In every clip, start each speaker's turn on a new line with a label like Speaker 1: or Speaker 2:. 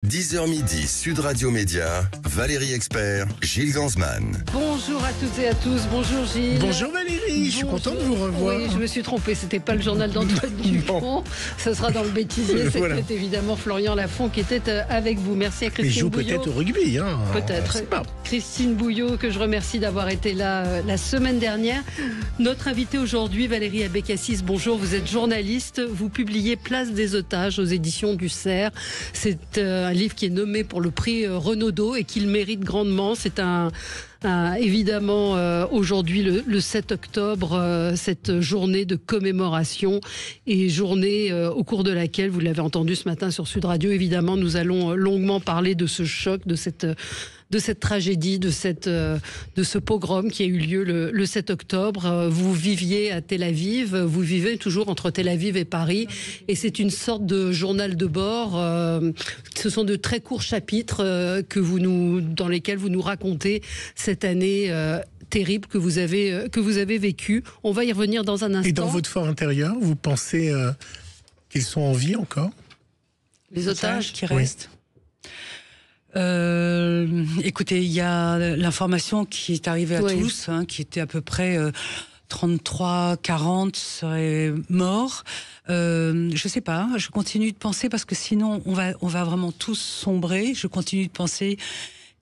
Speaker 1: 10h midi, Sud Radio Média, Valérie Expert, Gilles Gansman.
Speaker 2: Bonjour à toutes et à tous, bonjour Gilles.
Speaker 3: Bonjour Valérie, je suis content de vous revoir.
Speaker 2: Oui, je me suis trompée, c'était pas le journal d'Antoine Dupont, ça sera dans le bêtisier, c'était voilà. Évidemment Florian Lafont qui était avec vous. Merci à Christine Bouillot.
Speaker 3: Mais joue peut-être au rugby, hein.
Speaker 2: Peut-être. Christine Bouillot, que je remercie d'avoir été là la semaine dernière. Notre invitée aujourd'hui, Valérie Abécassis, bonjour, vous êtes journaliste, vous publiez Place des otages aux éditions du Cerf. C'est un livre qui est nommé pour le prix Renaudot et qu'il mérite grandement. C'est évidemment aujourd'hui le 7 octobre, cette journée de commémoration et journée au cours de laquelle, vous l'avez entendu ce matin sur Sud Radio, évidemment nous allons longuement parler de ce choc, de cette tragédie, de ce pogrom qui a eu lieu le 7 octobre. Vous viviez à Tel Aviv, vous vivez toujours entre Tel Aviv et Paris, et c'est une sorte de journal de bord. Ce sont de très courts chapitres dans lesquels vous nous racontez cette année terrible que vous avez vécue. On va y revenir dans un instant.
Speaker 3: Et dans votre fort intérieur, vous pensez qu'ils sont en vie encore?
Speaker 4: Les otages qui restent. Écoutez, il y a l'information qui est arrivée à tous, qui était à peu près 33-40 seraient morts. Je sais pas, je continue de penser parce que sinon on va vraiment tous sombrer. Je continue de penser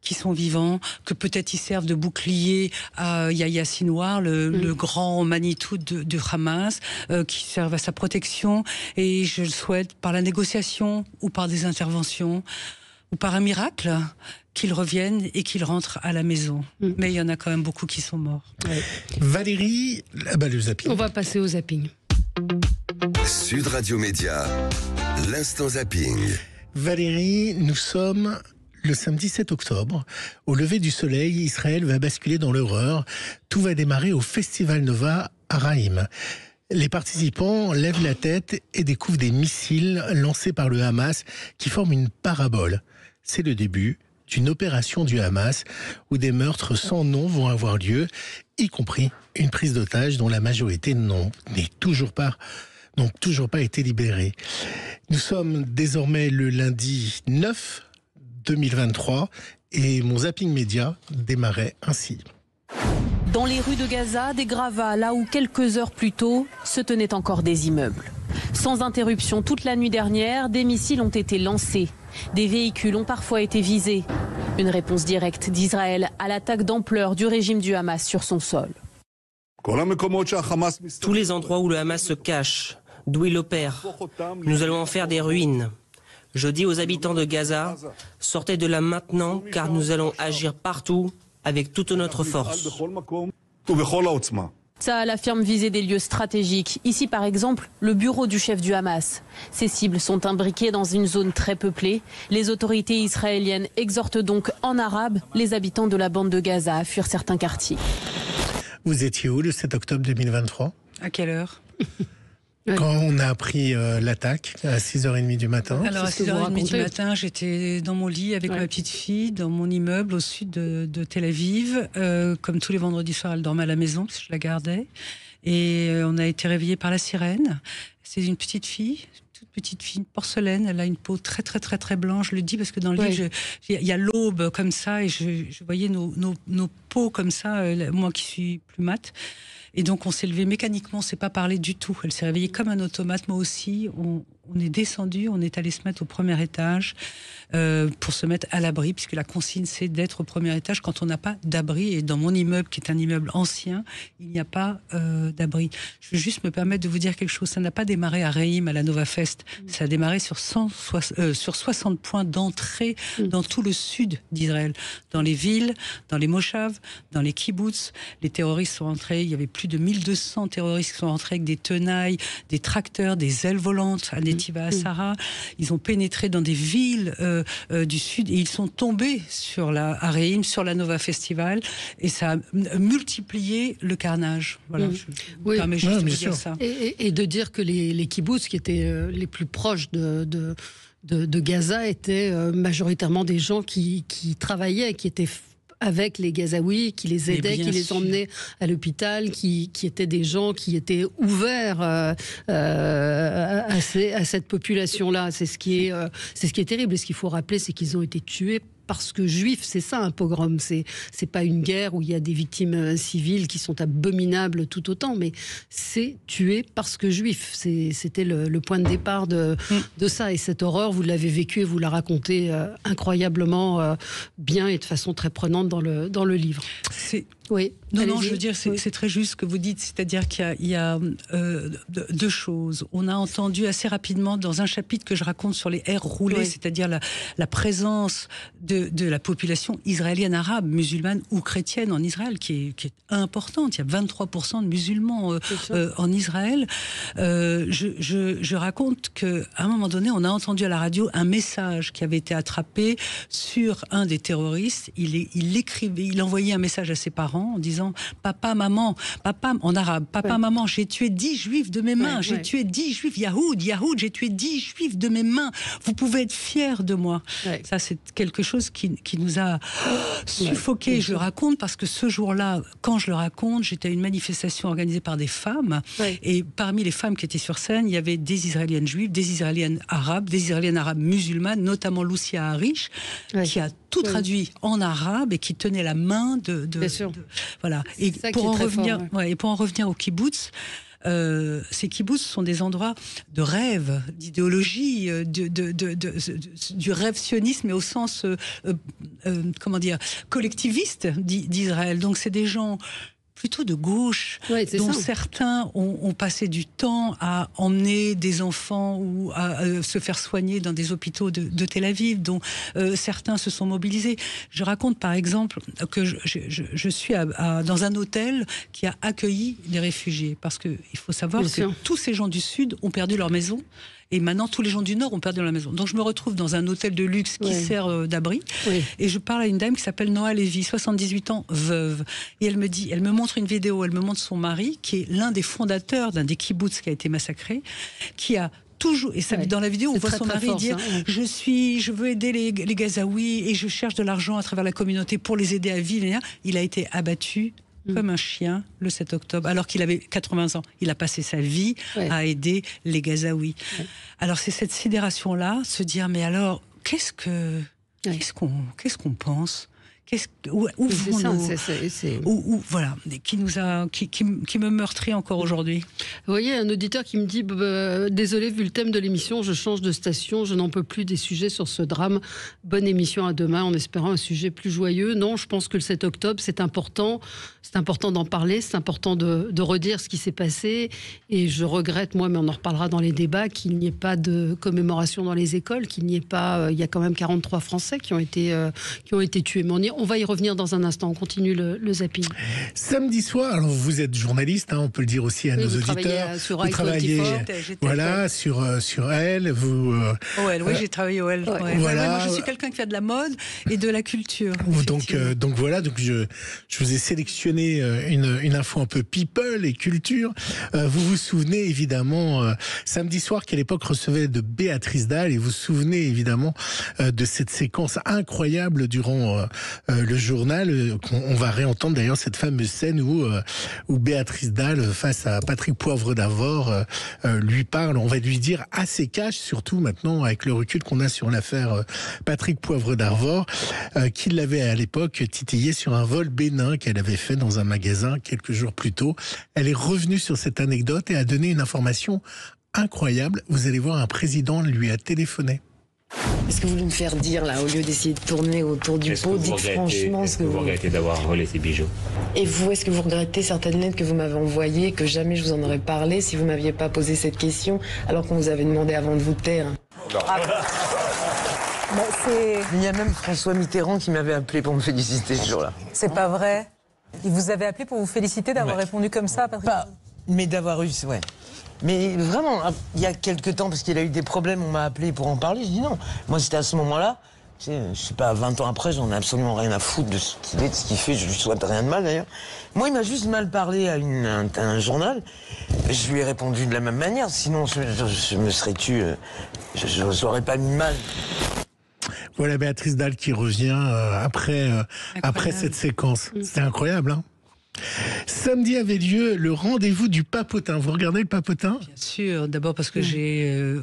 Speaker 4: qu'ils sont vivants, que peut-être ils servent de bouclier à Yahya Sinwar, le grand Manitou de Hamas, qui servent à sa protection. Et je le souhaite par la négociation ou par des interventions ou par un miracle, qu'ils reviennent et qu'ils rentrent à la maison. Mais il y en a quand même beaucoup qui sont morts.
Speaker 3: Ouais. Valérie, le zapping.
Speaker 2: On va passer au zapping.
Speaker 1: Sud Radio Média, l'instant zapping.
Speaker 3: Valérie, nous sommes le samedi 7 octobre. Au lever du soleil, Israël va basculer dans l'horreur. Tout va démarrer au Festival Nova à Raïm. Les participants lèvent la tête et découvrent des missiles lancés par le Hamas qui forment une parabole. C'est le début d'une opération du Hamas où des meurtres sans nom vont avoir lieu, y compris une prise d'otages dont la majorité n'ont toujours pas été libérés. Nous sommes désormais le lundi 9 2023 et mon zapping média démarrait ainsi.
Speaker 5: Dans les rues de Gaza, des gravats, là où quelques heures plus tôt se tenaient encore des immeubles. Sans interruption toute la nuit dernière, des missiles ont été lancés. Des véhicules ont parfois été visés. Une réponse directe d'Israël à l'attaque d'ampleur du régime du Hamas sur son sol.
Speaker 6: Tous les endroits où le Hamas se cache, d'où il opère, nous allons en faire des ruines. Je dis aux habitants de Gaza, sortez de là maintenant car nous allons agir partout avec toute notre force.
Speaker 5: Tsahal affirme viser des lieux stratégiques. Ici, par exemple, le bureau du chef du Hamas. Ces cibles sont imbriquées dans une zone très peuplée. Les autorités israéliennes exhortent donc en arabe les habitants de la bande de Gaza à fuir certains quartiers.
Speaker 3: Vous étiez où le 7 octobre 2023 ?
Speaker 4: À quelle heure ?
Speaker 3: Quand on a appris l'attaque à 6h30 du matin.
Speaker 4: Alors à 6h30 du matin, j'étais dans mon lit avec ma petite fille, dans mon immeuble au sud de Tel Aviv. Comme tous les vendredis soirs, elle dormait à la maison parce que je la gardais. Et on a été réveillés par la sirène. C'est une petite fille, toute petite fille, une porcelaine. Elle a une peau très très très très blanche. Je le dis parce que dans le livre, il y a l'aube comme ça et je voyais nos peaux comme ça, moi qui suis plus mate. Et donc on s'est levé mécaniquement, on ne s'est pas parlé du tout. Elle s'est réveillée comme un automate, moi aussi. On est descendu, on est allé se mettre au premier étage pour se mettre à l'abri, puisque la consigne c'est d'être au premier étage quand on n'a pas d'abri. Et dans mon immeuble, qui est un immeuble ancien, il n'y a pas d'abri. Je veux juste me permettre de vous dire quelque chose. Ça n'a pas démarré à Reim, à la Nova Fest. Ça a démarré sur 60 points d'entrée dans tout le sud d'Israël. Dans les villes, dans les moshav, dans les kibbutz. Les terroristes sont entrés, il y avait plus de 1200 terroristes qui sont entrés avec des tenailles, des tracteurs, des ailes volantes à Netiva Asara. Ils ont pénétré dans des villes du sud et ils sont tombés à Reim, sur la Nova Festival, et ça a multiplié le carnage. Voilà, je permets juste de dire ça.
Speaker 2: Et de dire que les kibbutz qui étaient les plus proches de Gaza étaient majoritairement des gens qui travaillaient, qui étaient avec les Gazaouis, qui les aidaient, qui les emmenaient à l'hôpital, qui étaient des gens qui étaient ouverts à cette population-là. C'est ce qui est terrible. Et ce qu'il faut rappeler, c'est qu'ils ont été tués parce que juifs, c'est ça un pogrom, c'est pas une guerre où il y a des victimes civiles qui sont abominables tout autant, mais c'est tué parce que juifs. C'était le point de départ de ça. Et cette horreur, vous l'avez vécue et vous la racontez incroyablement bien et de façon très prenante dans le livre. Oui.
Speaker 4: Non, je veux dire, c'est très juste ce que vous dites, c'est-à-dire qu'il y a deux choses. On a entendu assez rapidement dans un chapitre que je raconte sur les aires roulées, c'est-à-dire la présence de la population israélienne, arabe, musulmane ou chrétienne en Israël, qui est importante. Il y a 23% de musulmans en Israël. Je raconte qu'à un moment donné, on a entendu à la radio un message qui avait été attrapé sur un des terroristes. Il envoyait un message à ses parents en disant « Papa, maman, papa », en arabe, « Papa, maman, j'ai tué 10 juifs de mes mains, j'ai tué 10 juifs, Yahoud, j'ai tué 10 juifs de mes mains, vous pouvez être fiers de moi ». Ça, c'est quelque chose qui nous a suffoqués. Je le raconte parce que ce jour-là, quand je le raconte, j'étais à une manifestation organisée par des femmes, et parmi les femmes qui étaient sur scène, il y avait des Israéliennes juives, des Israéliennes arabes musulmanes, notamment Lucia Harish, qui a tout traduit en arabe et qui tenait la main voilà. Et pour en revenir au kibbutz, ces kibbutz sont des endroits de rêve, d'idéologie, du rêve sioniste, mais au sens collectiviste d'Israël. Donc c'est des gens plutôt de gauche, dont certains ont passé du temps à emmener des enfants ou à se faire soigner dans des hôpitaux de Tel Aviv, dont certains se sont mobilisés. Je raconte par exemple que je suis dans un hôtel qui a accueilli des réfugiés, parce qu'il faut savoir que tous ces gens du Sud ont perdu leur maison. Et maintenant, tous les gens du Nord ont perdu leur maison. Donc, je me retrouve dans un hôtel de luxe qui sert d'abri. Et je parle à une dame qui s'appelle Noa Lévy, 78 ans, veuve. Et elle me montre une vidéo, elle me montre son mari, qui est l'un des fondateurs d'un des kibbutz qui a été massacré, qui a toujours, et ça, dans la vidéo, on voit son mari dire je veux aider les Gazaouis et je cherche de l'argent à travers la communauté pour les aider à vivre. Il a été abattu comme un chien le 7 octobre, alors qu'il avait 80 ans. Il a passé sa vie à aider les Gazaouis. Alors c'est cette sidération-là, se dire, mais alors, qu'est-ce qu'on pense ? Voilà, qui me meurtrit encore aujourd'hui.
Speaker 2: Vous voyez, un auditeur qui me dit désolé, vu le thème de l'émission, je change de station, je n'en peux plus des sujets sur ce drame. Bonne émission à demain, en espérant un sujet plus joyeux. Non, je pense que le 7 octobre, c'est important d'en parler, c'est important de redire ce qui s'est passé. Et je regrette, moi, mais on en reparlera dans les débats, qu'il n'y ait pas de commémoration dans les écoles, qu'il n'y ait pas. Il y a quand même 43 Français qui ont été tués. Mais on va y revenir dans un instant. On continue le zapping.
Speaker 3: Samedi soir, alors vous êtes journaliste, on peut le dire aussi à nos auditeurs. Vous travaillez sur Elle.
Speaker 4: Oui, j'ai travaillé au Elle. Moi, je suis quelqu'un qui fait de la mode et de la culture.
Speaker 3: Donc je vous ai sélectionné une info un peu people et culture. Vous vous souvenez évidemment Samedi soir, qui à l'époque recevait de Béatrice Dalle, et vous vous souvenez évidemment de cette séquence incroyable durant le journal. On va réentendre d'ailleurs cette fameuse scène où Béatrice Dalle, face à Patrick Poivre d'Arvor, lui parle, on va lui dire assez cash, surtout maintenant avec le recul qu'on a sur l'affaire Patrick Poivre d'Arvor, qui l'avait à l'époque titillé sur un vol bénin qu'elle avait fait dans un magasin quelques jours plus tôt. Elle est revenue sur cette anecdote et a donné une information incroyable. Vous allez voir, un président lui a téléphoné.
Speaker 7: Est-ce que vous voulez me faire dire, là, au lieu d'essayer de tourner autour du pot, dites franchement ce que vous
Speaker 8: regrettez d'avoir volé ces bijoux?
Speaker 7: Et vous, est-ce que vous regrettez certaines lettres que vous m'avez envoyées, que jamais je vous en aurais parlé si vous m'aviez pas posé cette question, alors qu'on vous avait demandé avant de vous taire? Il y a même François Mitterrand qui m'avait appelé pour me féliciter ce jour-là.
Speaker 9: C'est pas vrai? Il vous avait appelé pour vous féliciter d'avoir répondu comme ça, Patrick?
Speaker 7: Mais d'avoir eu, ouais. Mais vraiment, il y a quelques temps, parce qu'il a eu des problèmes, on m'a appelé pour en parler, je dis non. Moi, c'était à ce moment-là, je sais pas, 20 ans après, j'en ai absolument rien à foutre de ce qu'il est, de ce qu'il fait, je lui souhaite rien de mal d'ailleurs. Moi, il m'a juste mal parlé à un journal, je lui ai répondu de la même manière, sinon je me serais tué, je n'aurais pas mis mal.
Speaker 3: Voilà Béatrice Dalle qui revient après cette séquence. C'était incroyable, hein. Samedi avait lieu le rendez-vous du Papotin. Vous regardez le Papotin ?
Speaker 4: Bien sûr, d'abord parce que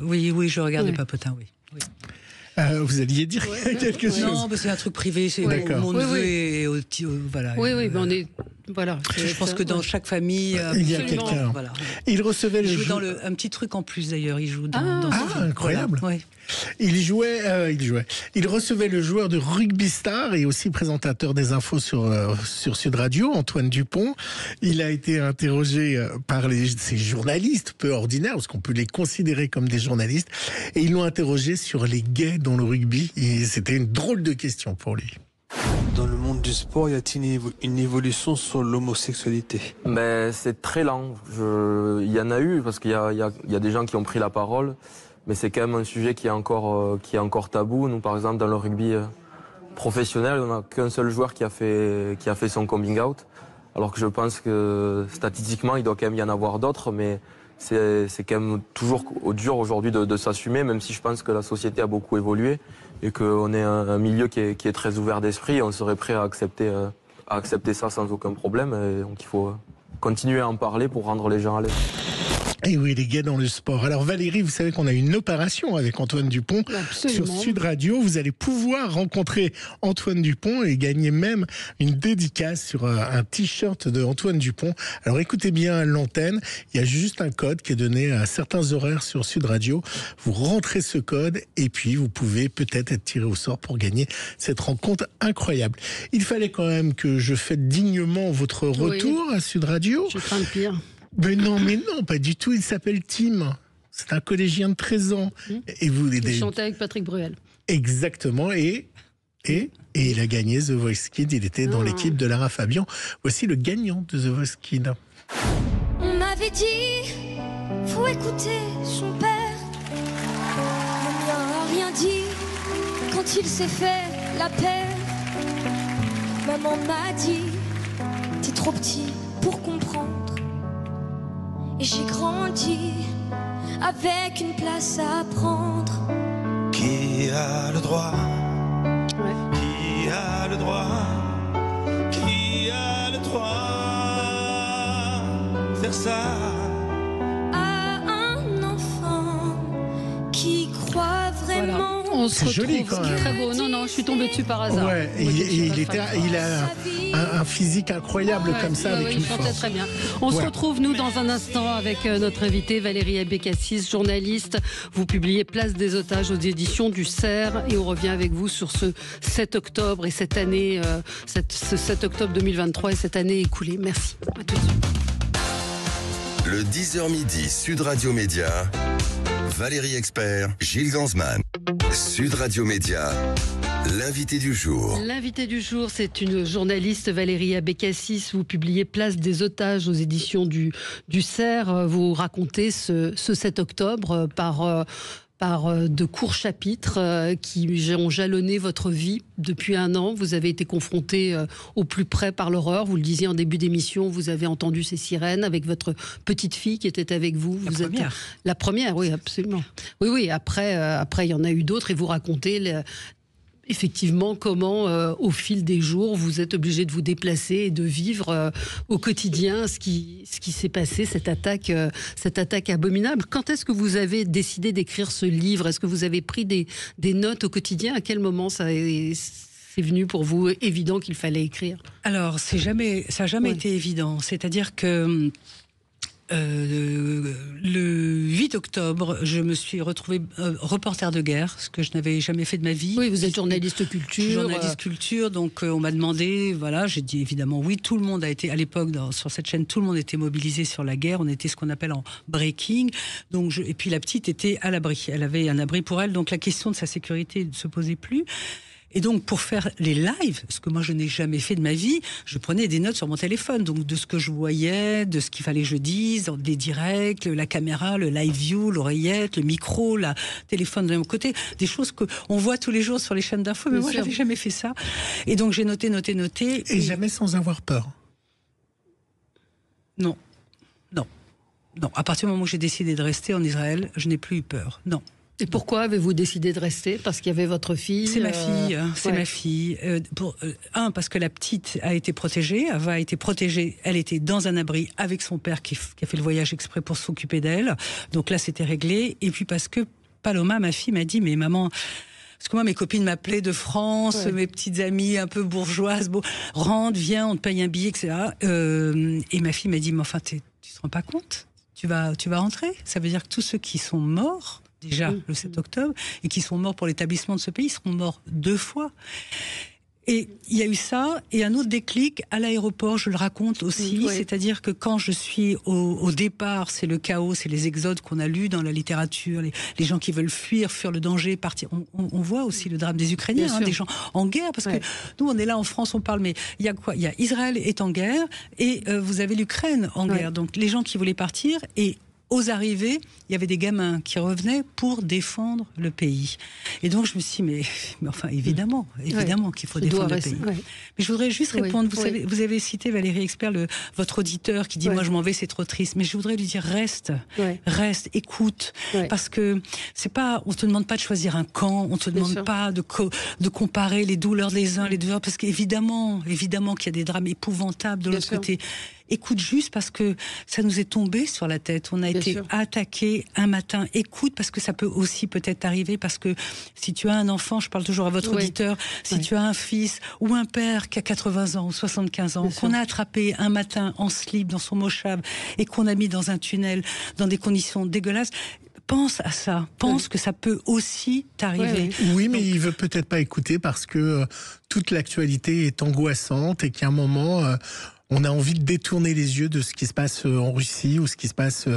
Speaker 4: oui, je regarde le Papotin, oui.
Speaker 3: Vous alliez dire quelque chose ?
Speaker 4: Non, c'est un truc privé, c'est mon neveu et voilà.
Speaker 2: Oui, mais on est... Voilà.
Speaker 4: Je pense que dans chaque famille,
Speaker 3: il y a quelqu'un.
Speaker 4: Voilà.
Speaker 3: Il recevait
Speaker 4: il joue dans un petit truc en plus d'ailleurs. Il joue dans ce film.
Speaker 3: Incroyable.
Speaker 4: Voilà. Ouais.
Speaker 3: Il recevait le joueur de rugby star et aussi présentateur des infos sur Sud Radio, Antoine Dupont. Il a été interrogé par ces journalistes peu ordinaires, parce qu'on peut les considérer comme des journalistes, et ils l'ont interrogé sur les gays dans le rugby. Et c'était une drôle de question pour lui.
Speaker 8: Dans le monde du sport, y a-t-il une évolution sur l'homosexualité ?
Speaker 10: Mais c'est très lent. Il y en a eu, parce qu'il y a des gens qui ont pris la parole, mais c'est quand même un sujet qui est encore tabou. Nous, par exemple, dans le rugby professionnel, on n'a qu'un seul joueur qui a fait son coming out, alors que je pense que statistiquement, il doit quand même y en avoir d'autres, mais c'est quand même toujours dur aujourd'hui de s'assumer, même si je pense que la société a beaucoup évolué et qu'on est un milieu qui est très ouvert d'esprit. On serait prêt à accepter ça sans aucun problème. Et donc il faut continuer à en parler pour rendre les gens à l'aise.
Speaker 3: Et oui, les gays dans le sport. Alors Valérie, vous savez qu'on a une opération avec Antoine Dupont.
Speaker 2: Absolument.
Speaker 3: Sur Sud Radio. Vous allez pouvoir rencontrer Antoine Dupont et gagner même une dédicace sur un t-shirt de Antoine Dupont. Alors écoutez bien l'antenne. Il y a juste un code qui est donné à certains horaires sur Sud Radio. Vous rentrez ce code et puis vous pouvez peut-être être tiré au sort pour gagner cette rencontre incroyable. Il fallait quand même que je fête dignement votre retour à Sud Radio.
Speaker 2: Je crains le pire.
Speaker 3: Mais non, pas du tout. Il s'appelle Tim. C'est un collégien de 13 ans. Et
Speaker 2: Il chantait avec Patrick Bruel.
Speaker 3: Exactement. Et il a gagné The Voice Kids. Il était dans l'équipe de Lara Fabian. Voici le gagnant de The Voice Kids.
Speaker 11: On m'avait dit, faut écouter son père. Le mien a rien dit quand il s'est fait la paix. Maman m'a dit, t'es trop petit pour comprendre. Et j'ai grandi avec une place à prendre.
Speaker 8: Qui a le droit ? Qui a le droit ? Qui a le droit de faire ça ?
Speaker 11: À un enfant qui croit vraiment.
Speaker 2: Voilà. On se retrouve.
Speaker 3: Joli, quand même.
Speaker 2: Très beau. Non, je suis tombée dessus par hasard.
Speaker 3: Ouais, il a un physique incroyable comme ça, avec une
Speaker 2: il chantait
Speaker 3: force.
Speaker 2: très bien. On se retrouve, nous, dans un instant avec notre invitée Valérie Abécassis, journaliste. Vous publiez Place des otages aux éditions du Cerf et on revient avec vous sur ce 7 octobre et cette année, ce 7 octobre 2023 et cette année écoulée. Merci. À tout de suite.
Speaker 1: Le 10h midi, Sud Radio Média. Valérie Expert, Gilles Gansman. Sud Radio Média, l'invité du jour.
Speaker 2: L'invité du jour, c'est une journaliste, Valérie Abécassis. Vous publiez Place des otages aux éditions du Cerf. Vous racontez ce 7 octobre par de courts chapitres qui ont jalonné votre vie depuis un an. Vous avez été confronté au plus près par l'horreur. Vous le disiez en début d'émission, vous avez entendu ces sirènes avec votre petite fille qui était avec vous. La première, oui, absolument. Oui, après, il y en a eu d'autres et vous racontez effectivement comment, au fil des jours, vous êtes obligé de vous déplacer et de vivre au quotidien ce qui s'est passé, cette attaque abominable. Quand est-ce que vous avez décidé d'écrire ce livre ? Est-ce que vous avez pris des notes au quotidien ? À quel moment c'est venu pour vous évident qu'il fallait écrire ?
Speaker 4: Alors, ça n'a jamais été évident. C'est-à-dire que le 8 octobre, je me suis retrouvée reporter de guerre, ce que je n'avais jamais fait de ma vie.
Speaker 2: Oui, vous êtes journaliste culture.
Speaker 4: Journaliste culture, donc on m'a demandé, voilà, j'ai dit évidemment oui. Tout le monde a été, à l'époque, sur cette chaîne, tout le monde était mobilisé sur la guerre. On était ce qu'on appelle en breaking. Donc et puis la petite était à l'abri. Elle avait un abri pour elle, donc la question de sa sécurité ne se posait plus. Et donc, pour faire les lives, ce que moi je n'ai jamais fait de ma vie, je prenais des notes sur mon téléphone, donc de ce que je voyais, de ce qu'il fallait que je dise, des directs, la caméra, le live view, l'oreillette, le micro, le téléphone de mon côté, des choses qu'on voit tous les jours sur les chaînes d'infos, mais moi j'avais jamais fait ça. Et donc j'ai noté.
Speaker 3: Et jamais sans avoir peur?
Speaker 4: Non. À partir du moment où j'ai décidé de rester en Israël, je n'ai plus eu peur. Non.
Speaker 2: Et pourquoi avez-vous décidé de rester? Parce qu'il y avait votre fille?
Speaker 4: C'est ma fille, c'est ma fille. Parce que la petite a été protégée, Ava a été protégée, elle était dans un abri avec son père qui a fait le voyage exprès pour s'occuper d'elle. Donc là, c'était réglé. Et puis parce que Paloma, ma fille, m'a dit, mais maman... Parce que moi, mes copines m'appelaient de France, mes petites amies un peu bourgeoises, rentre, viens, on te paye un billet, etc. Et ma fille m'a dit, mais enfin, tu te rends pas compte? Tu vas rentrer? Ça veut dire que tous ceux qui sont morts, déjà le 7 octobre, et qui sont morts pour l'établissement de ce pays, seront morts 2 fois. Et il y a eu ça, et un autre déclic à l'aéroport, je le raconte aussi, c'est-à-dire que quand je suis au départ, c'est le chaos, c'est les exodes qu'on a lus dans la littérature, les gens qui veulent fuir le danger, partir. On voit aussi le drame des Ukrainiens, des gens en guerre, parce que nous, on est là en France, on parle, mais il y a quoi? Il y a Israël est en guerre, et vous avez l'Ukraine en guerre. Donc les gens qui voulaient partir, et aux arrivées, il y avait des gamins qui revenaient pour défendre le pays. Et donc, je me suis dit, mais enfin, évidemment qu'il faut défendre le pays. Mais je voudrais juste répondre. Vous avez cité, Valérie Expert, votre auditeur qui dit, moi, je m'en vais, c'est trop triste. Mais je voudrais lui dire, reste, écoute. Parce que c'est pas, on te demande pas de choisir un camp, on te demande pas de comparer les douleurs des uns, les douleurs, parce qu'évidemment, qu'il y a des drames épouvantables de l'autre côté. Écoute juste parce que ça nous est tombé sur la tête. On a été attaqué un matin. Écoute parce que ça peut aussi peut-être arriver, parce que si tu as un enfant, je parle toujours à votre auditeur, si tu as un fils ou un père qui a 80 ans ou 75 ans, qu'on a attrapé un matin en slip dans son mouchave et qu'on a mis dans un tunnel dans des conditions dégueulasses, pense à ça, pense que ça peut aussi t'arriver.
Speaker 3: Oui, mais il veut peut-être pas écouter parce que toute l'actualité est angoissante et qu'à un moment... on a envie de détourner les yeux de ce qui se passe en Russie ou ce qui se passe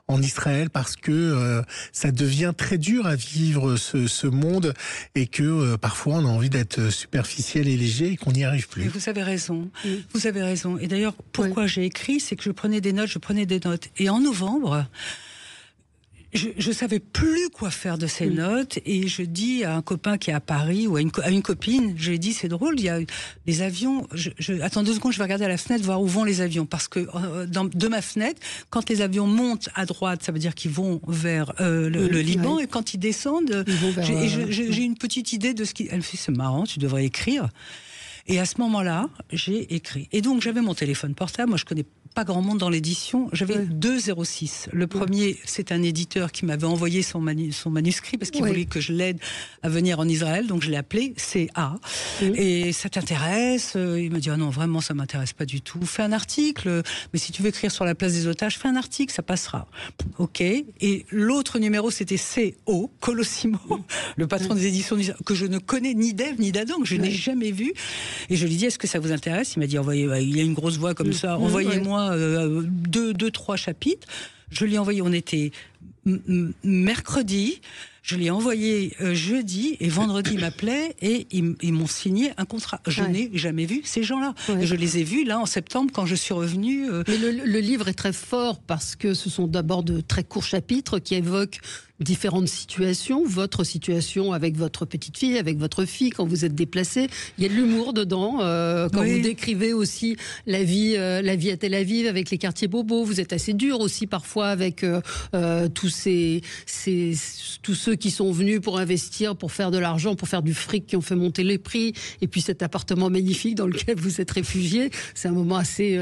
Speaker 3: en Israël, parce que ça devient très dur à vivre ce monde, et que parfois on a envie d'être superficiel et léger et qu'on n'y arrive plus.
Speaker 4: Mais vous avez raison, vous avez raison. Et d'ailleurs, pourquoi j'ai écrit, c'est que je prenais des notes. Et en novembre... Je savais plus quoi faire de ces notes, et je dis à un copain qui est à Paris, ou à une copine, je lui ai dit, c'est drôle, il y a les avions, attends 2 secondes, je vais regarder à la fenêtre, voir où vont les avions, parce que de ma fenêtre, quand les avions montent à droite, ça veut dire qu'ils vont vers le Liban, et quand ils descendent, j'ai une petite idée de ce qui... Elle me fait, c'est marrant, tu devrais écrire. Et à ce moment-là, j'ai écrit. Et donc, j'avais mon téléphone portable, moi je connais pas grand monde dans l'édition, j'avais 206. Le premier, c'est un éditeur qui m'avait envoyé son manuscrit parce qu'il voulait que je l'aide à venir en Israël, donc je l'ai appelé, c'est A. Et ça t'intéresse? Il m'a dit, ah non, vraiment, ça m'intéresse pas du tout. Fais un article, mais si tu veux écrire sur la place des otages, fais un article, ça passera. Ok. Et l'autre numéro, c'était CO, Colosimo, le patron des éditions que je ne connais ni d'Ève ni d'Adam, que je n'ai jamais vu. Et je lui dis, est-ce que ça vous intéresse? Il m'a dit, envoyez, il a une grosse voix comme ça, envoyez-moi 2-3 chapitres. Je lui ai envoyé, on était mercredi, je l'ai envoyé jeudi, et vendredi il m'appelait et ils m'ont signé un contrat. Je n'ai jamais vu ces gens-là. Je les ai vus là en septembre quand je suis revenue.
Speaker 2: Mais le livre est très fort parce que ce sont d'abord de très courts chapitres qui évoquent différentes situations, votre situation avec votre petite fille, avec votre fille, quand vous êtes déplacé. Il y a de l'humour dedans, quand vous décrivez aussi la vie à Tel Aviv avec les quartiers bobos. Vous êtes assez dur aussi parfois avec tous ceux qui sont venus pour investir, pour faire de l'argent, pour faire du fric, qui ont fait monter les prix. Et puis cet appartement magnifique dans lequel vous êtes réfugié, c'est un moment assez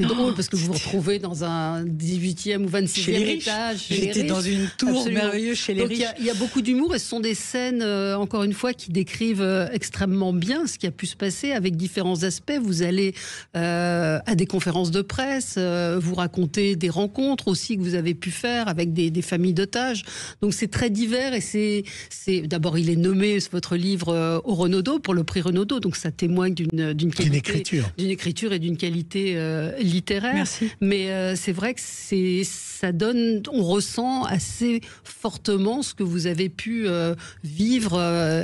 Speaker 2: drôle, parce que vous vous retrouvez dans un 18e ou 26e étage.
Speaker 4: J'étais dans une tour merveilleuse chez les riches.
Speaker 2: Il y a beaucoup d'humour, et ce sont des scènes, encore une fois, qui décrivent extrêmement bien ce qui a pu se passer avec différents aspects. Vous allez à des conférences de presse, vous racontez des rencontres aussi que vous avez pu faire avec des familles d'otages. Donc c'est très divers, et c'est d'abord, il est nommé, votre livre, au Renaudot, pour le prix Renaudot, donc ça témoigne d'une écriture et d'une qualité littéraire.
Speaker 4: Merci.
Speaker 2: Mais c'est vrai que ça donne, on ressent assez fortement ce que vous avez pu vivre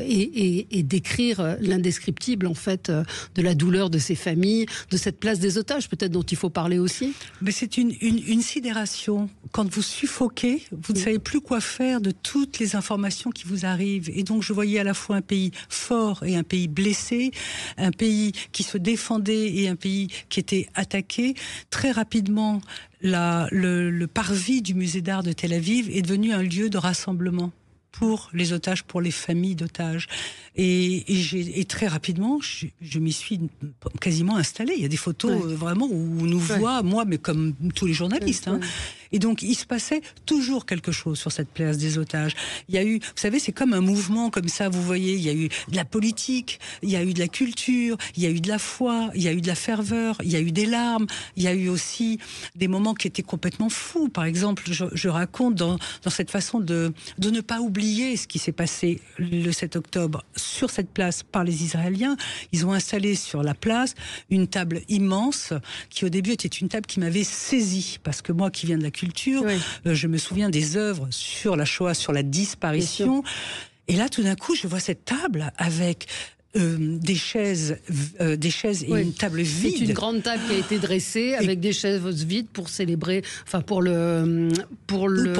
Speaker 2: et décrire l'indescriptible, en fait, de la douleur de ces familles, de cette place des otages, peut-être, dont il faut parler aussi.
Speaker 4: Mais c'est une sidération. Quand vous suffoquez, vous ne savez plus quoi faire de toutes les informations qui vous arrivent. Et donc, je voyais à la fois un pays fort et un pays blessé, un pays qui se défendait et un pays qui était attaqué. Très rapidement, le parvis du musée d'art de Tel Aviv est devenu un lieu de rassemblement. pour les otages, pour les familles d'otages. Et très rapidement, je m'y suis quasiment installée. Il y a des photos vraiment où on nous voit, moi, mais comme tous les journalistes. Hein. Et donc, il se passait toujours quelque chose sur cette place des otages. Il y a eu, vous savez, c'est comme un mouvement comme ça, vous voyez, il y a eu de la politique, il y a eu de la culture, il y a eu de la foi, il y a eu de la ferveur, il y a eu des larmes, il y a eu aussi des moments qui étaient complètement fous. Par exemple, je raconte dans cette façon de ne pas oublier ce qui s'est passé le 7 octobre sur cette place par les Israéliens. Ils ont installé sur la place une table immense qui au début était une table qui m'avait saisie, parce que moi qui viens de la culture, je me souviens des œuvres sur la Shoah, sur la disparition. Et là, tout d'un coup, je vois cette table avec des chaises et une table vide.
Speaker 2: C'est une grande table qui a été dressée avec des chaises vides pour célébrer, enfin pour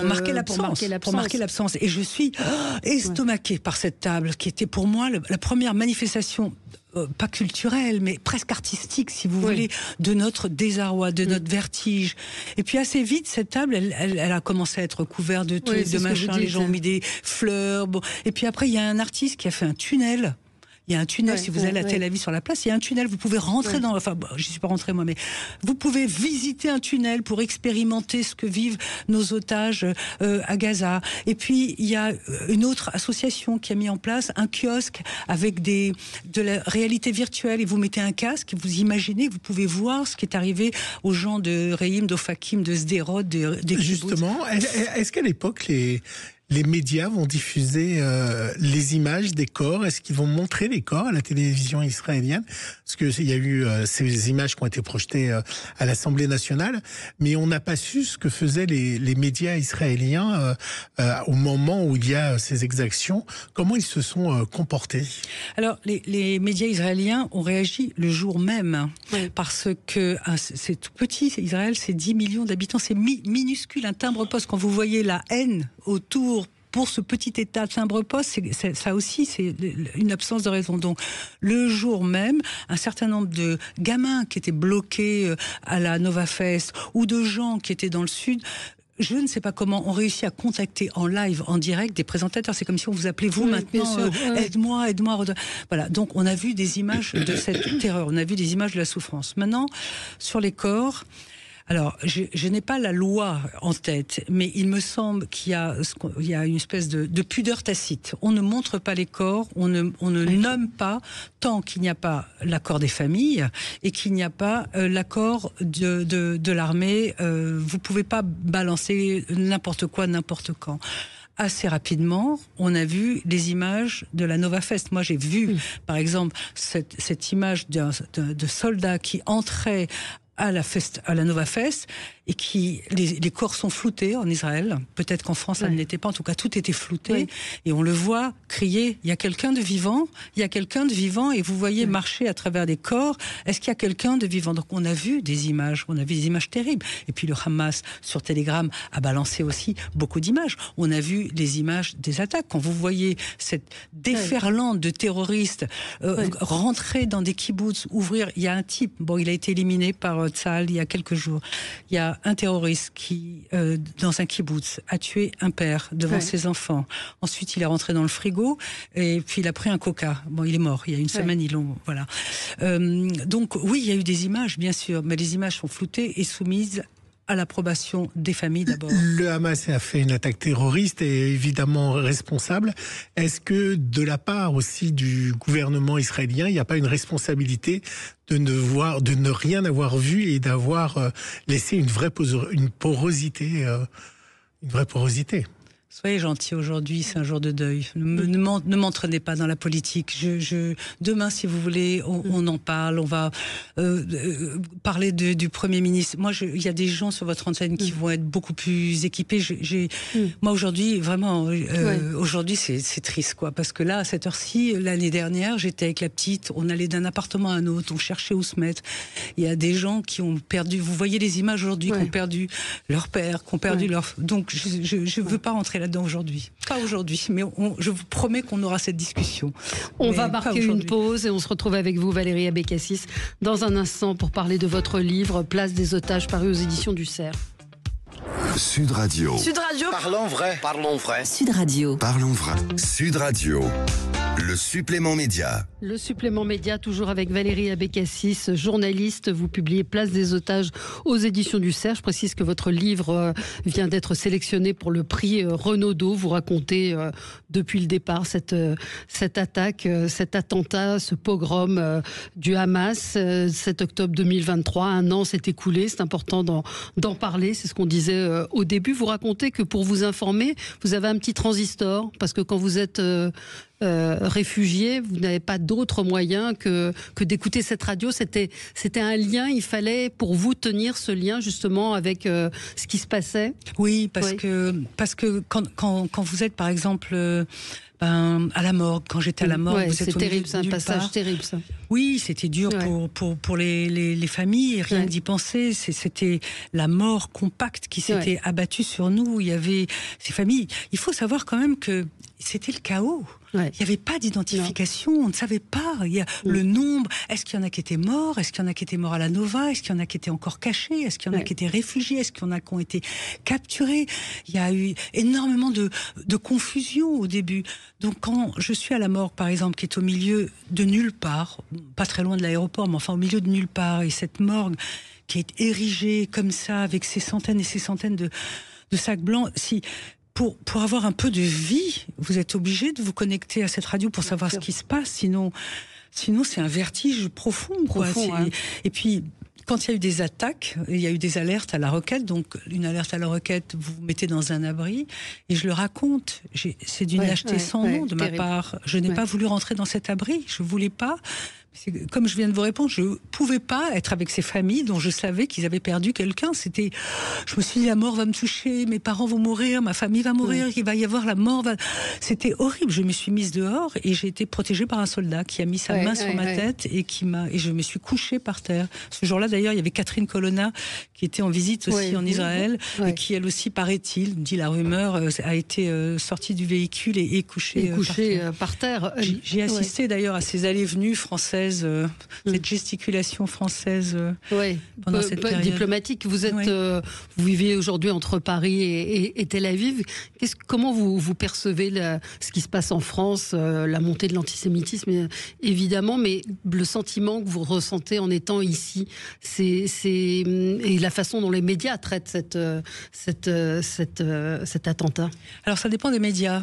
Speaker 2: marquer
Speaker 4: l'absence. Et je suis estomaquée par cette table qui était pour moi la première manifestation pas culturelle, mais presque artistique, si vous voulez, de notre désarroi, de notre vertige. Et puis assez vite, cette table, elle a commencé à être couverte de trucs, de machins. Les gens ont mis des fleurs. Bon. Et puis après, il y a un artiste qui a fait un tunnel. Il y a un tunnel, si vous allez à Tel Aviv sur la place, il y a un tunnel, vous pouvez rentrer dans... Enfin, je suis pas rentrée moi, mais vous pouvez visiter un tunnel pour expérimenter ce que vivent nos otages à Gaza. Et puis, il y a une autre association qui a mis en place un kiosque avec de la réalité virtuelle. Et vous mettez un casque, et vous imaginez, vous pouvez voir ce qui est arrivé aux gens de Reim, d'Ofakim, de Sderot, des
Speaker 3: Justement, est-ce qu'à l'époque, les médias vont diffuser les images des corps? Est-ce qu'ils vont montrer les corps à la télévision israélienne? Parce qu'il y a eu ces images qui ont été projetées à l'Assemblée nationale, mais on n'a pas su ce que faisaient les médias israéliens au moment où il y a ces exactions. Comment ils se sont comportés?
Speaker 4: Alors, les médias israéliens ont réagi le jour même, parce que c'est tout petit, Israël, c'est 10 millions d'habitants, c'est minuscule, un timbre-poste. Quand vous voyez la haine autour pour ce petit état de timbre-poste, ça aussi, c'est une absence de raison. Donc, le jour même, un certain nombre de gamins qui étaient bloqués à la Nova Fest, ou de gens qui étaient dans le sud, je ne sais pas comment, ont réussi à contacter en live, en direct, des présentateurs. C'est comme si on vous appelait, vous, maintenant, aide-moi. Voilà. Donc, on a vu des images de cette terreur. On a vu des images de la souffrance. Maintenant, sur les corps... Alors, je n'ai pas la loi en tête, mais il me semble qu'il y a une espèce de pudeur tacite. On ne montre pas les corps, on ne nomme pas tant qu'il n'y a pas l'accord des familles et qu'il n'y a pas l'accord de l'armée. Vous pouvez pas balancer n'importe quoi, n'importe quand. Assez rapidement, on a vu les images de la Nova Fest. Moi, j'ai vu, par exemple, cette image de soldats qui entraient à la Nova Fest, et les corps sont floutés en Israël. Peut-être qu'en France, ça ne l'était pas. En tout cas, tout était flouté. Et on le voit crier, il y a quelqu'un de vivant, il y a quelqu'un de vivant, et vous voyez marcher à travers des corps. Est-ce qu'il y a quelqu'un de vivant? Donc, on a vu des images terribles. Et puis, le Hamas, sur Telegram, a balancé aussi beaucoup d'images. On a vu les images des attaques. Quand vous voyez cette déferlante de terroristes rentrer dans des kibboutz, ouvrir... Il y a un type, il a été éliminé par Tzahal il y a quelques jours. Il y a un terroriste qui, dans un kibboutz, a tué un père devant ses enfants. Ensuite, il est rentré dans le frigo et puis il a pris un coca. Bon, il est mort. Il y a une semaine, ils l'ont... Voilà. Donc, oui, il y a eu des images, bien sûr, mais les images sont floutées et soumises à l'approbation des familles d'abord.
Speaker 3: Le Hamas a fait une attaque terroriste et est évidemment responsable. Est-ce que de la part aussi du gouvernement israélien, il n'y a pas une responsabilité de ne rien avoir vu et d'avoir laissé une vraie porosité?
Speaker 4: Soyez gentils aujourd'hui, c'est un jour de deuil. Ne m'entraînez pas dans la politique. Demain, si vous voulez, on en parle. On va parler du Premier ministre. Moi, il y a des gens sur votre antenne qui vont être beaucoup plus équipés. Moi, aujourd'hui, vraiment, aujourd'hui, c'est triste, quoi. Parce que là, à cette heure-ci, l'année dernière, j'étais avec la petite, on allait d'un appartement à un autre, on cherchait où se mettre. Il y a des gens qui ont perdu, vous voyez les images aujourd'hui, qui ont perdu leur père, qui ont perdu leur... Donc, je veux pas rentrer là-dedans aujourd'hui. Pas aujourd'hui, mais je vous promets qu'on aura cette discussion.
Speaker 2: On va marquer une pause et on se retrouve avec vous, Valérie Abécassis, dans un instant pour parler de votre livre « Place des otages » paru aux éditions du Cerf.
Speaker 1: Sud Radio.
Speaker 12: Sud Radio.
Speaker 13: Parlons vrai. Parlons vrai.
Speaker 12: Sud Radio.
Speaker 1: Parlons vrai. Sud Radio. Le supplément média.
Speaker 2: Le supplément média, toujours avec Valérie Abécassis, journaliste. Vous publiez Place des otages aux éditions du Cerf. Je précise que votre livre vient d'être sélectionné pour le prix Renaudot. Vous racontez depuis le départ cette attaque, cet attentat, ce pogrom du Hamas. 7 octobre 2023, un an s'est écoulé. C'est important d'en parler. C'est ce qu'on disait au début. Vous racontez que pour vous informer, vous avez un petit transistor. Parce que quand vous êtes réfugié, vous n'avez pas d'autre moyen que d'écouter cette radio. C'était un lien, il fallait pour vous tenir ce lien justement avec ce qui se passait.
Speaker 4: Oui, parce que quand vous êtes par exemple à la morgue, quand j'étais à la morgue, vous êtes
Speaker 2: c'est terrible, c'est un passage terrible ça.
Speaker 4: Oui, c'était dur pour les familles, et rien que d'y penser, c'était la mort compacte qui s'était abattue sur nous. Il y avait ces familles. Il faut savoir quand même que c'était le chaos. Il n'y avait pas d'identification, on ne savait pas. Le nombre, est-ce qu'il y en a qui étaient morts? Est-ce qu'il y en a qui étaient morts à la Nova? Est-ce qu'il y en a qui étaient encore cachés? Est-ce qu'il y en a qui étaient réfugiés? Est-ce qu'il y en a qui ont été capturés? Il y a eu énormément de confusion au début. Donc quand je suis à la morgue, par exemple, qui est au milieu de nulle part, pas très loin de l'aéroport, mais enfin au milieu de nulle part, et cette morgue qui est érigée comme ça, avec ces centaines et ces centaines de sacs blancs, pour avoir un peu de vie, vous êtes obligé de vous connecter à cette radio pour savoir ce qui se passe. Sinon c'est un vertige profond. Et puis, quand il y a eu des attaques, il y a eu des alertes à la requête. Donc, une alerte à la requête, vous vous mettez dans un abri. Et je le raconte. C'est d'une lâcheté sans nom de ma part. Je n'ai pas voulu rentrer dans cet abri. Je voulais pas. Comme je viens de vous répondre, je ne pouvais pas être avec ces familles dont je savais qu'ils avaient perdu quelqu'un. Je me suis dit, la mort va me toucher, mes parents vont mourir, ma famille va mourir, il va y avoir la mort. C'était horrible. Je me suis mise dehors et j'ai été protégée par un soldat qui a mis sa main sur ma tête et je me suis couchée par terre. Ce jour-là, d'ailleurs, il y avait Catherine Colonna qui était en visite aussi en Israël et qui, elle aussi, paraît-il, dit la rumeur, a été sortie du véhicule et couchée
Speaker 2: par terre.
Speaker 4: J'ai assisté d'ailleurs à ces allées-venues françaises. Cette gesticulation française pendant cette période.
Speaker 2: Diplomatique. Vous vivez aujourd'hui entre Paris et Tel Aviv. Comment vous percevez ce qui se passe en France, la montée de l'antisémitisme évidemment, mais le sentiment que vous ressentez en étant ici, et la façon dont les médias traitent cet attentat.
Speaker 4: Alors ça dépend des médias.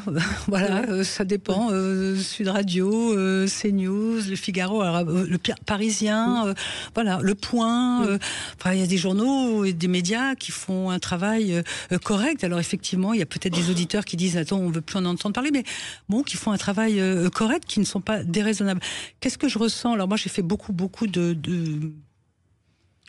Speaker 4: Ça dépend. Sud Radio, CNews, Le Figaro. Le Parisien, Le Point. Il y a des journaux et des médias qui font un travail correct. Alors effectivement, il y a peut-être des auditeurs qui disent attends, on veut plus en entendre parler, mais qui font un travail correct, qui ne sont pas déraisonnables. Qu'est-ce que je ressens? Alors moi, j'ai fait beaucoup de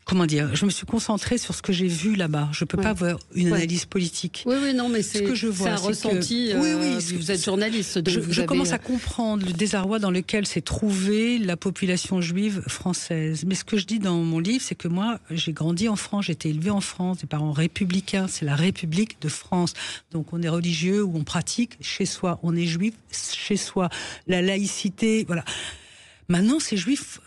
Speaker 4: comment dire, je me suis concentrée sur ce que j'ai vu là-bas. Je ne peux pas avoir une analyse politique.
Speaker 2: Non, mais
Speaker 4: ce que je vois,
Speaker 2: c'est un ressenti. Vous êtes journaliste.
Speaker 4: Je commence à comprendre le désarroi dans lequel s'est trouvée la population juive française. Mais ce que je dis dans mon livre, c'est que moi, j'ai grandi en France, j'ai été élevée en France, des parents républicains, c'est la République de France. Donc on est religieux ou on pratique chez soi, on est juif chez soi. La laïcité, voilà. Maintenant, ces juifs.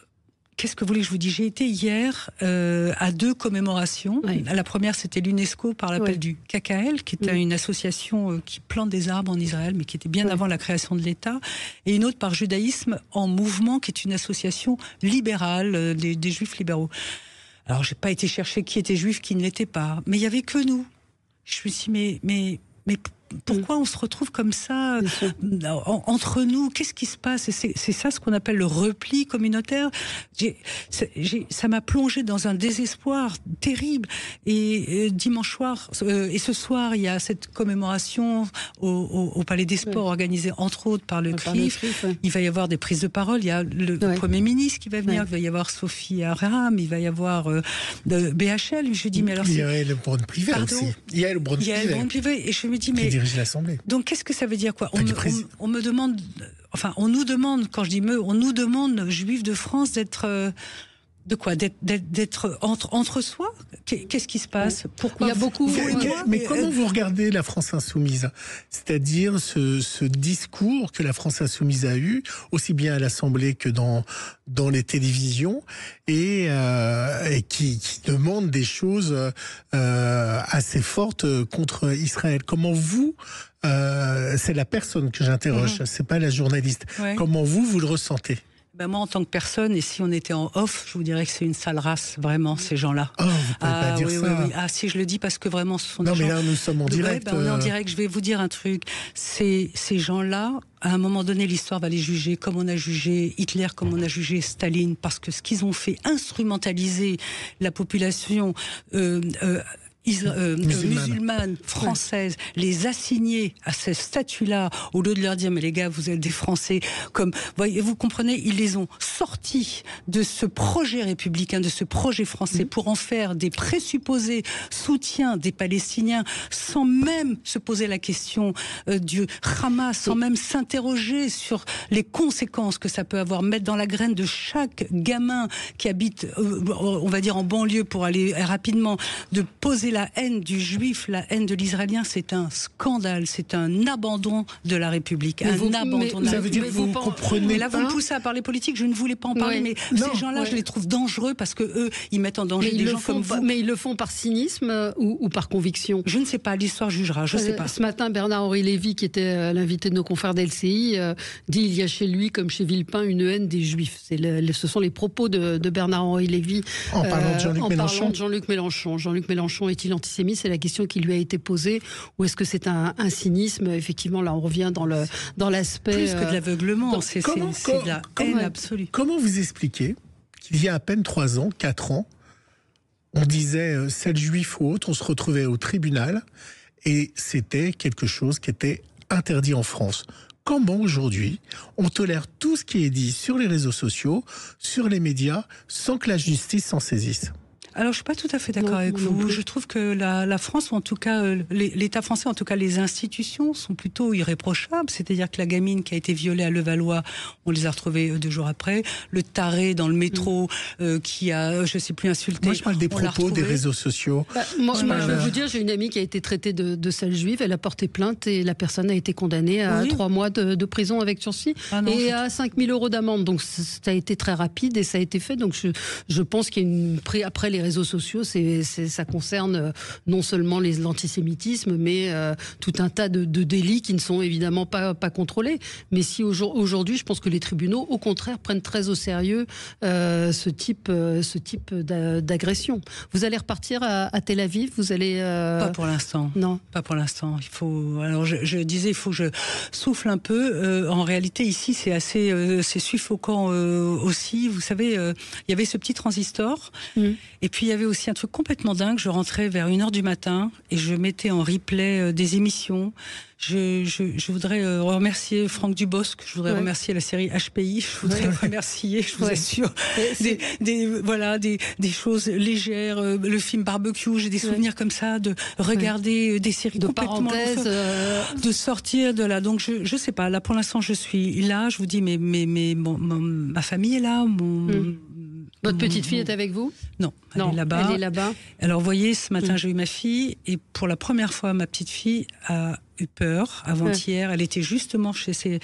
Speaker 4: Qu'est-ce que vous voulez que je vous dise? J'ai été hier à 2 commémorations. La première, c'était l'UNESCO par l'appel du KKL, qui était une association qui plante des arbres en Israël, mais qui était bien avant la création de l'État. Et une autre par Judaïsme en mouvement, qui est une association libérale des juifs libéraux. Alors, j'ai pas été chercher qui était juif, qui ne l'était pas. Mais il y avait que nous. Je me suis dit, mais pourquoi on se retrouve comme ça entre nous? Qu'est-ce qui se passe? C'est ça ce qu'on appelle le repli communautaire. Ça m'a plongé dans un désespoir terrible. Et dimanche soir, et ce soir, il y a cette commémoration au Palais des Sports organisée entre autres par le CRIF. Il va y avoir des prises de parole. Il y a le Premier ministre qui va venir. Il va y avoir Sophie Abraham. Il va y avoir BHL. Je dis mais alors
Speaker 3: il y a le Braun-Pivet aussi. Il y a le
Speaker 4: Braun-Pivet. Et je me dis mais
Speaker 3: l'Assemblée.
Speaker 4: Donc qu'est-ce que ça veut dire quoi? On me demande, on nous demande, quand je dis on nous demande, juifs de France, d'être de quoi? D'être entre soi? qu'est-ce qui se passe? Pourquoi?
Speaker 2: Il y a beaucoup.
Speaker 3: Mais comment vous regardez la France insoumise? C'est-à-dire ce discours que la France insoumise a eu, aussi bien à l'Assemblée que dans les télévisions, et qui demande des choses assez fortes contre Israël. Comment vous, c'est la personne que j'interroge, c'est pas la journaliste. Ouais. Comment vous le ressentez?
Speaker 4: Ben moi, en tant que personne, et si on était en off, je vous dirais que c'est une sale race, vraiment, ces gens-là.
Speaker 3: Oh, vous pouvez pas dire ça.
Speaker 4: Oui. Ah, si, je le dis parce que vraiment, ce sont
Speaker 3: des
Speaker 4: gens...
Speaker 3: Non, mais là, nous sommes en direct.
Speaker 4: On est en direct. Je vais vous dire un truc. Ces gens-là, à un moment donné, l'histoire va les juger comme on a jugé Hitler, comme on a jugé Staline, parce que ce qu'ils ont fait, instrumentaliser la population... musulmanes, françaises, les assigner à ce statut-là, au lieu de leur dire mais les gars, vous êtes des Français, comme vous comprenez, ils les ont sortis de ce projet républicain, de ce projet français, pour en faire des présupposés soutiens des Palestiniens, sans même se poser la question du Hamas, sans même s'interroger sur les conséquences que ça peut avoir, mettre dans la graine de chaque gamin qui habite, on va dire en banlieue, pour aller rapidement, de poser la haine du juif, la haine de l'israélien. C'est un scandale, c'est un abandon de la République.
Speaker 3: Ça veut dire que vous comprenez.
Speaker 4: Mais là, vous me poussez à parler politique, je ne voulais pas en parler, mais ces gens-là, je les trouve dangereux parce que eux, ils mettent en danger des gens comme vous.
Speaker 2: Mais ils le font par cynisme ou par conviction?
Speaker 4: Je ne sais pas, l'histoire jugera, je ne sais pas.
Speaker 2: Ce matin, Bernard-Henri Lévy, qui était l'invité de nos confrères d'LCI, dit il y a chez lui, comme chez Villepin, une haine des juifs. Ce sont les propos de Bernard-Henri Lévy
Speaker 3: en parlant de
Speaker 2: Jean-Luc Mélenchon. Jean-Luc Mélenchon est-il antisémite? C'est la question qui lui a été posée. Ou est-ce que c'est un cynisme? Effectivement, là, on revient dans l'aspect...
Speaker 4: Plus que de l'aveuglement, c'est de la haine absolue.
Speaker 3: Comment vous expliquez qu'il y a à peine 3 ans, 4 ans, on disait 7 juifs ou autres, on se retrouvait au tribunal, et c'était quelque chose qui était interdit en France. Comment aujourd'hui on tolère tout ce qui est dit sur les réseaux sociaux, sur les médias, sans que la justice s'en saisisse?
Speaker 4: Alors, je suis pas tout à fait d'accord avec vous. Je trouve que la France, ou en tout cas l'État français, en tout cas les institutions, sont plutôt irréprochables. C'est-à-dire que la gamine qui a été violée à Levallois, on les a retrouvés 2 jours après. Le taré dans le métro qui a, je sais plus, insulté.
Speaker 3: Moi, je parle des propos des réseaux sociaux.
Speaker 2: Moi, je vais vous dire, j'ai une amie qui a été traitée de sale juive. Elle a porté plainte et la personne a été condamnée à 3 mois de prison avec sursis et à 5 000 € d'amende. Donc, ça a été très rapide et ça a été fait. Donc, je pense qu'il y a une après les réseaux sociaux, ça concerne non seulement l'antisémitisme, mais tout un tas de délits qui ne sont évidemment pas contrôlés. Mais si aujourd'hui, je pense que les tribunaux, au contraire, prennent très au sérieux ce type d'agression. Vous allez repartir à Tel Aviv? Vous allez
Speaker 4: Pas pour l'instant.
Speaker 2: Non,
Speaker 4: pas pour l'instant. Il faut. Alors, je disais, il faut que je souffle un peu. En réalité, ici, c'est assez, c'est suffocant aussi. Vous savez, il y avait ce petit transistor, et puis il y avait aussi un truc complètement dingue. Je rentrais vers 1h du matin et je mettais en replay des émissions. Je voudrais remercier Franck Dubosc, je voudrais remercier la série HPI, je voudrais remercier, je vous assure, des choses légères, le film Barbecue, j'ai des souvenirs comme ça de regarder des séries
Speaker 2: de
Speaker 4: complètement de sortir de là. Donc je sais pas, là pour l'instant je suis là, je vous dis mais ma famille est là,
Speaker 2: Votre petite fille est avec vous?
Speaker 4: Non, elle est là-bas.
Speaker 2: Elle est là-bas.
Speaker 4: Alors, vous voyez, ce matin, j'ai eu ma fille, et pour la première fois, ma petite fille a eu peur avant-hier. Elle était justement chez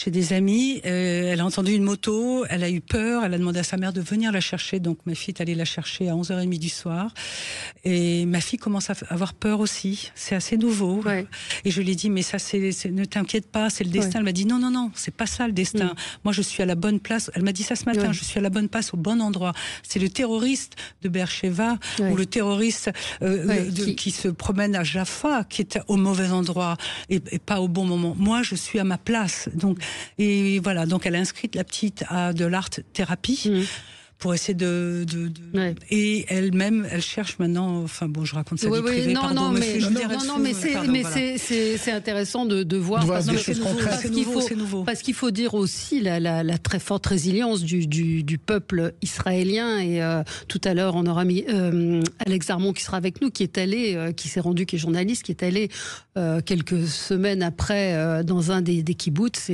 Speaker 4: des amis. Elle a entendu une moto. Elle a eu peur. Elle a demandé à sa mère de venir la chercher. Donc, ma fille est allée la chercher à 11h30 du soir. Et ma fille commence à avoir peur aussi. C'est assez nouveau. Et je lui ai dit, mais ça, ne t'inquiète pas, c'est le destin. Elle m'a dit, non, c'est pas ça le destin. Moi, je suis à la bonne place. Elle m'a dit ça ce matin. Je suis à la bonne place, au bon endroit. C'est le terroriste de Beersheva ou le terroriste qui se promène à Jaffa qui est au mauvais endroit et pas au bon moment. Moi, je suis à ma place. Donc, et voilà. Donc, elle a inscrit la petite à de l'art-thérapie. Pour essayer et elle-même, elle cherche maintenant. Enfin bon, je raconte sa vie privée.
Speaker 2: C'est intéressant de voir parce qu'il faut dire aussi la très forte résilience du peuple israélien. Et tout à l'heure, on aura mis Alex Armand qui sera avec nous, qui s'est rendu, qui est journaliste, qui est allé quelques semaines après dans un des kibboutz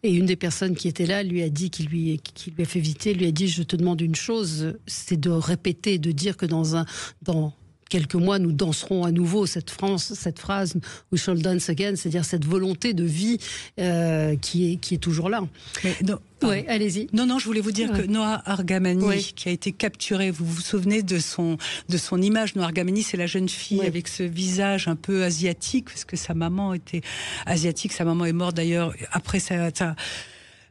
Speaker 2: Et une des personnes qui était là lui a dit, qui lui a fait visiter, lui a dit, je te demande une chose, c'est de répéter, de dire que dans quelques mois, nous danserons à nouveau cette phrase « We shall dance again », c'est-à-dire cette volonté de vie qui est toujours là. Oui, allez-y.
Speaker 4: Non, je voulais vous dire que Noa Argamani, qui a été capturée, vous vous souvenez de son image. Noa Argamani, c'est la jeune fille avec ce visage un peu asiatique, parce que sa maman était asiatique. Sa maman est morte d'ailleurs après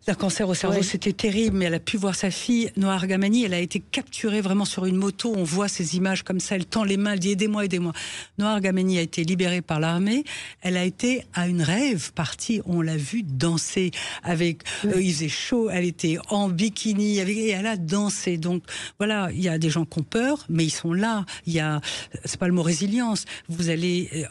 Speaker 4: d'un cancer au cerveau, c'était terrible, mais elle a pu voir sa fille. Noa Argamani, elle a été capturée vraiment sur une moto. On voit ces images comme ça, elle tend les mains, elle dit aidez-moi, aidez-moi. Noa Argamani a été libérée par l'armée. Elle a été à une rave partie. On l'a vue danser avec. Il faisait chaud, elle était en bikini et elle a dansé. Donc voilà, il y a des gens qui ont peur, mais ils sont là. C'est pas le mot résilience. Vous allez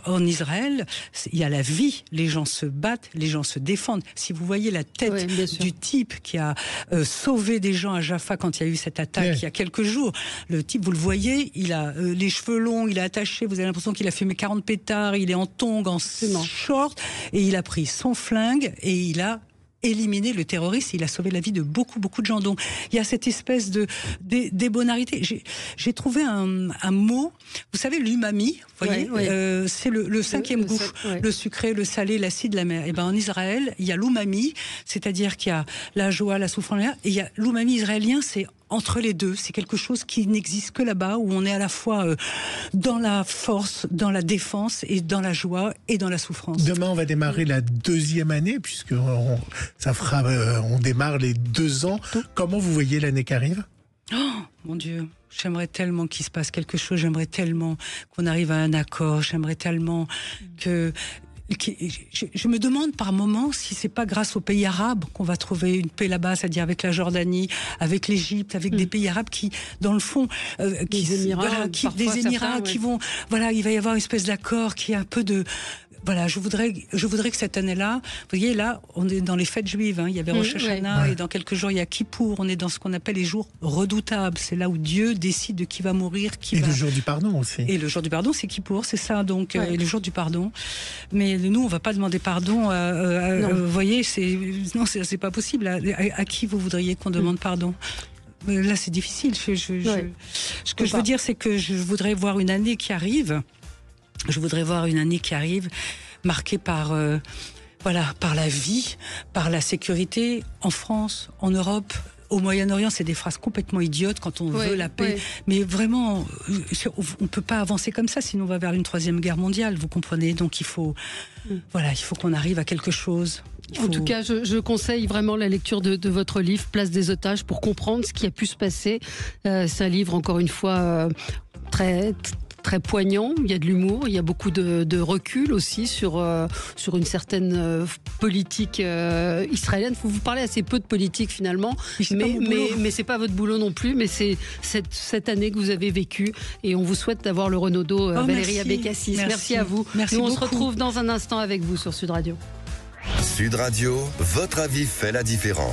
Speaker 4: en Israël, il y a la vie. Les gens se battent, les gens se défendent. Si vous voyez la tête du type qui a sauvé des gens à Jaffa quand il y a eu cette attaque il y a quelques jours. Le type, vous le voyez, il a les cheveux longs, il est attaché, vous avez l'impression qu'il a fumé 40 pétards, il est en tongs, en short, et il a pris son flingue et il a éliminé le terroriste, il a sauvé la vie de beaucoup de gens. Donc il y a cette espèce d'ébonarité. J'ai trouvé un mot, vous savez, l'umami, vous voyez, c'est le cinquième goût, le sucré, le salé, l'acide, la mer. Et ben en Israël, il y a l'umami, c'est-à-dire qu'il y a la joie, la souffrance, et il y a l'umami israélien, c'est entre les deux, c'est quelque chose qui n'existe que là-bas, où on est à la fois dans la force, dans la défense, et dans la joie, et dans la souffrance.
Speaker 3: Demain, on va démarrer la 2e année, puisque on démarre les 2 ans. Comment vous voyez l'année qui arrive ?
Speaker 4: Oh, mon Dieu, j'aimerais tellement qu'il se passe quelque chose, j'aimerais tellement qu'on arrive à un accord, j'aimerais tellement que... Je me demande par moments si c'est pas grâce aux pays arabes qu'on va trouver une paix là-bas, c'est-à-dire avec la Jordanie, avec l'Égypte, avec des pays arabes qui, dans le fond, des Émirats qui vont, il va y avoir une espèce d'accord qui est un peu de... Voilà, je voudrais que cette année-là, vous voyez, là, on est dans les fêtes juives, il y avait Rosh Hashanah, et dans quelques jours, il y a Kippour, on est dans ce qu'on appelle les jours redoutables, c'est là où Dieu décide de qui va mourir,
Speaker 3: le jour du pardon aussi.
Speaker 4: Et le jour du pardon, c'est Kippour, c'est ça, donc, et le jour du pardon. Mais nous, on va pas demander pardon, vous voyez, c'est pas possible. À qui vous voudriez qu'on demande pardon ? Là, c'est difficile. Ce que je veux dire, c'est que je voudrais voir une année qui arrive. Je voudrais voir une année qui arrive marquée par la vie, par la sécurité en France, en Europe. Au Moyen-Orient, c'est des phrases complètement idiotes quand on veut la paix. Mais vraiment, on ne peut pas avancer comme ça, sinon on va vers une 3e guerre mondiale, vous comprenez. Donc il faut qu'on arrive à quelque chose.
Speaker 2: En tout cas, je conseille vraiment la lecture de votre livre, Place des otages, pour comprendre ce qui a pu se passer. C'est un livre, encore une fois, très poignant, il y a de l'humour, il y a beaucoup de recul aussi sur une certaine politique israélienne. Vous parlez assez peu de politique finalement, mais c'est pas votre boulot non plus, mais c'est cette année que vous avez vécue, et on vous souhaite d'avoir le Renaudot Valérie Abécassis. Merci à vous.
Speaker 4: Merci
Speaker 2: beaucoup.
Speaker 4: On
Speaker 2: se retrouve dans un instant avec vous sur Sud Radio.
Speaker 1: Sud Radio, votre avis fait la différence.